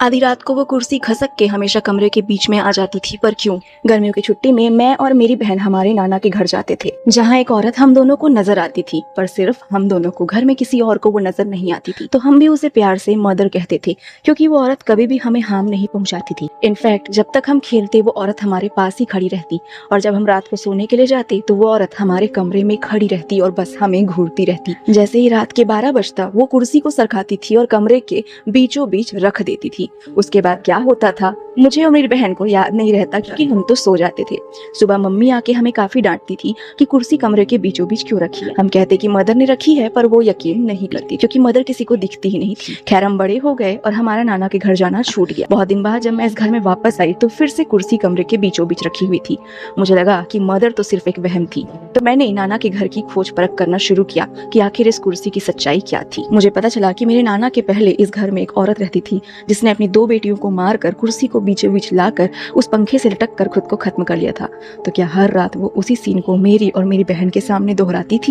आधी रात को वो कुर्सी खसक के हमेशा कमरे के बीच में आ जाती थी, पर क्यों? गर्मियों की छुट्टी में मैं और मेरी बहन हमारे नाना के घर जाते थे, जहाँ एक औरत हम दोनों को नजर आती थी, पर सिर्फ हम दोनों को। घर में किसी और को वो नजर नहीं आती थी, तो हम भी उसे प्यार से मदर कहते थे, क्योंकि वो औरत कभी भी हमें हार्म नहीं पहुंचाती थी। इनफैक्ट जब तक हम खेलते वो औरत हमारे पास ही खड़ी रहती, और जब हम रात को सोने के लिए जाते तो वो औरत हमारे कमरे में खड़ी रहती और बस हमें घूरती रहती। जैसे ही रात के 12 बजता वो कुर्सी को सरकाती थी और कमरे के बीचों बीच रख देती थी। उसके बाद क्या होता था मुझे और मेरी बहन को याद नहीं रहता, क्योंकि हम तो सो जाते थे। सुबह मम्मी आके हमें काफी डांटती थी कि कुर्सी कमरे के बीचों बीच क्यों रखी है। हम कहते कि मदर ने रखी है, पर वो यकीन नहीं करती, क्योंकि मदर किसी को दिखती ही नहीं थी। खैर हम बड़े हो गए और हमारा नाना के घर जाना छूट गया। बहुत दिन बाद जब मैं इस घर में वापस आई तो फिर से कुर्सी कमरे के बीचों बीच रखी हुई थी। मुझे लगा कि मदर तो सिर्फ एक वहम थी, तो मैंने नाना के घर की खोज परख करना शुरू किया कि आखिर इस कुर्सी की सच्चाई क्या थी। मुझे पता चला कि मेरे नाना के पहले इस घर में एक औरत रहती थी, जिसने अपनी 2 बेटियों को मारकर कुर्सी को बीचों बीच लाकर उस पंखे से लटक कर खुद को खत्म कर लिया था। तो क्या हर रात वो उसी सीन को मेरी और मेरी बहन के सामने दोहराती थी?